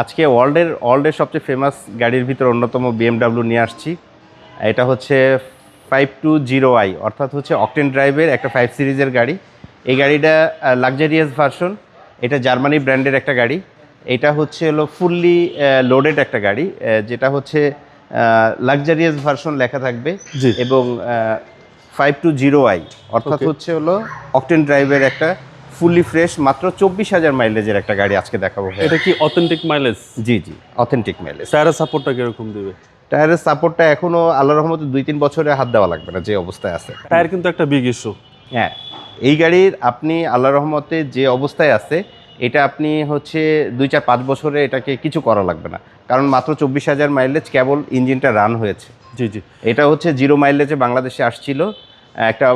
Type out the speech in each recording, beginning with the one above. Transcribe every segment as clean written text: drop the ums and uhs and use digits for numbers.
আজকে ওয়ার্ল্ডের সবচেয়ে ফেমাস গাড়ির ভিতর অন্যতম বিএমডাব্লিউ নিয়ে আসছি। এটা হচ্ছে 520i, অর্থাৎ হচ্ছে অকটেন ড্রাইভের একটা 5 সিরিজের গাড়ি। এই গাড়িটা লাক্সারিয়াস ভার্সন, এটা জার্মানি ব্র্যান্ডের একটা গাড়ি। এটা হচ্ছে হলো ফুললি লোডেড একটা গাড়ি, যেটা হচ্ছে লাক্সারিয়াস ভার্সন লেখা থাকবে এবং 520i অর্থাৎ হচ্ছে হলো অকটেন ড্রাইভের একটা ফুললি ফ্রেশ মাত্র 24,000 মাইলেজের একটা গাড়ি আজকে দেখাবো। এটা কি অথেন্টিক মাইলেজ? জি অথেন্টিক মাইলেজ। টায়ারের সাপোর্টটা কিরকম দিবে? টায়ারের সাপোর্টটা এখনো আল্লাহর রহমতে 2-3 বছরে হাত দেওয়া লাগবে না যে অবস্থায় আছে। টায়ার কিন্তু একটা বিগ ইস্যু। হ্যাঁ, এই গাড়ির আপনি আল্লাহর রহমতে যে অবস্থায় আছে এটা আপনি হচ্ছে 2-4-5 বছরে এটাকে কিছু করা লাগবে না, কারণ মাত্র 24,000 মাইলেজ কেবল ইঞ্জিনটা রান হয়েছে। জি এটা হচ্ছে 0 মাইলেজে বাংলাদেশে আসছিল, একটা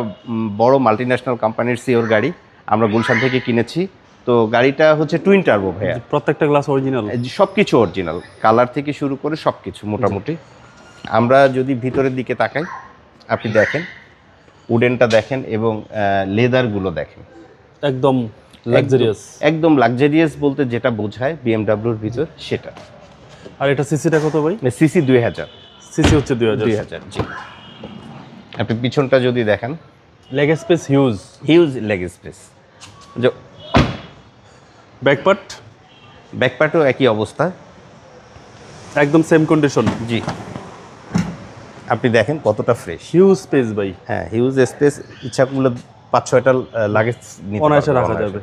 বড় মাল্টিন্যাশনাল কোম্পানির সিওর গাড়ি, আমরা গুলশান থেকে কিনেছি। তো গাড়িটা হচ্ছে টুইন টার্বো ভাইয়া, প্রত্যেকটা গ্লাস অরিজিনাল, সব কিছু অরিজিনাল, কালার থেকে শুরু করে সব কিছু মোটামুটি। আমরা যদি ভিতরের দিকে তাকাই, আপনি দেখেন উডেনটা দেখেন এবং লেদারগুলো দেখেন, একদম লাক্সারিয়াস। একদম লাক্সারিয়াস বলতে যেটা বোঝায় বিএমডাব্লিউর ভিতর সেটা। আর এটা সিসিটা কত ভাই? সিসি 2000। সিসি হচ্ছে 2000। জি। আপনি পিছনটা যদি দেখেন, leg space huge leg space. যে ব্যাকপার্টও একই অবস্থা, একদম সেম কন্ডিশন। জি, আপনি দেখেন কতটা ফ্রেশ। হিউজ স্পেস ভাই। হ্যাঁ, হিউজ স্পেস, ইচ্ছা করলে 5-6টা লাগেজ অনায়াসে রাখা যাবে।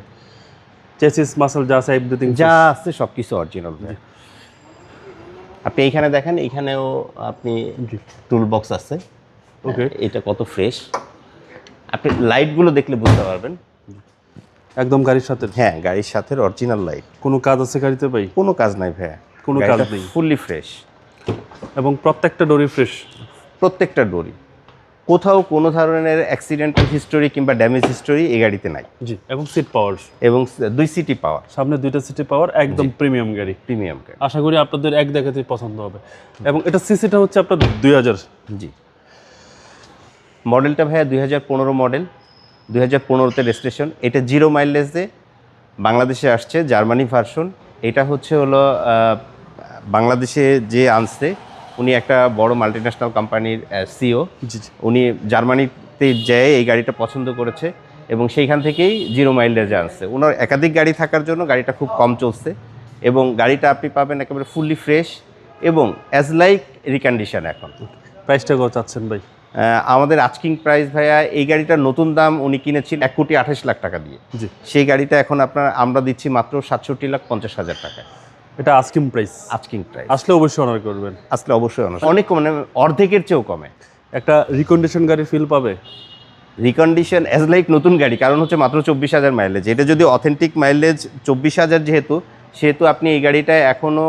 চেসিস মাসল যা আছে এভরিথিং যা আছে সব কিছু অরিজিনাল। আপনি এইখানে দেখেন, এইখানেও আপনি টুল বক্স আছে। ওকে, এটা কত ফ্রেশ, আপনি লাইটগুলো দেখলে বুঝতে পারবেন একদম গাড়ির সাথে। হ্যাঁ, গাড়ির সাথে অরিজিনাল লাইট। কোনো কাজ আছে গাড়িতে ভাই? কোনো কাজ নাই ভাইয়া, কোনো কাজ নেই, ফুললি ফ্রেশ এবং প্রত্যেকটা ডোরি ফ্রেশ। প্রত্যেকটা ডোরি, কোথাও কোনো ধরনের অ্যাক্সিডেন্টাল হিস্টোরি কিংবা ড্যামেজ হিস্টোরি এই গাড়িতে নাই। জি, এবং সিট পাওয়ার, এবং 2 সিটি পাওয়ার, সামনে 2টা সিটি পাওয়ার, একদম প্রিমিয়াম গাড়ি। আশা করি আপনাদের এক দেখাতেই পছন্দ হবে। এবং এটা সিসিটা হচ্ছে আপনার 2000। জি, মডেলটা ভাইয়া 2015 মডেল, 2015তে রেজিস্ট্রেশন। এটা 0 মাইলেজে বাংলাদেশে আসছে, জার্মানি ভার্সন। এটা হচ্ছে হলো বাংলাদেশে যে আনছে উনি একটা বড় মাল্টিন্যাশনাল কোম্পানির সিও। উনি জার্মানিতে যেয়ে এই গাড়িটা পছন্দ করেছে এবং সেইখান থেকেই 0 মাইলেজে আনছে। ওনার একাধিক গাড়ি থাকার জন্য গাড়িটা খুব কম চলছে এবং গাড়িটা আপনি পাবেন একেবারে ফুললি ফ্রেশ এবং অ্যাজ লাইক রিকন্ডিশন। এখন প্রাইসটা কত চাচ্ছেন ভাই? আমাদের আস্কিং প্রাইস ভাইয়া, এই গাড়িটার নতুন দাম উনি কিনেছেন 1,28,00,000 টাকা দিয়ে। সেই গাড়িটা এখন আমরা দিচ্ছি মাত্র 67,50,000 টাকা। এটা আস্কিং প্রাইস। আসলে অবশ্যই অনার করবেন। অনেক কমে, অর্ধেকের চেয়েও কমে। একটা রিকন্ডিশন গাড়ির ফিল পাবে। রিকন্ডিশন অ্যাজ লাইক নতুন গাড়ি, কারণ হচ্ছে মাত্র 24,000 মাইলেজ। এটা যদি অথেন্টিক মাইলেজ 24,000 সেহেতু আপনি এই গাড়িটা এখনও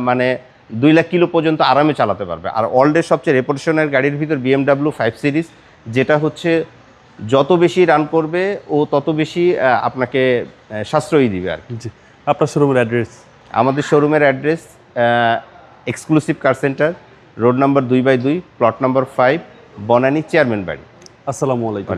মানে 2 লাখ কিলো পর্যন্ত আরামে চালাতে পারবে। আর ওয়ার্ল্ডের সবচেয়ে রেপুটেশনের গাড়ির ভিতর বিএমডাব্লিউ 5 সিরিজ, যেটা হচ্ছে যত বেশি রান করবে ও তত বেশি আপনাকে সাশ্রয়ী দিবে আর কি। আপনার শোরুমের অ্যাড্রেস? আমাদের শোরুমের অ্যাড্রেস এক্সক্লুসিভ কার centre, road number 2/2, plot number 5, Banani, chairman বাড়ি। আসসালামু আলাইকুম।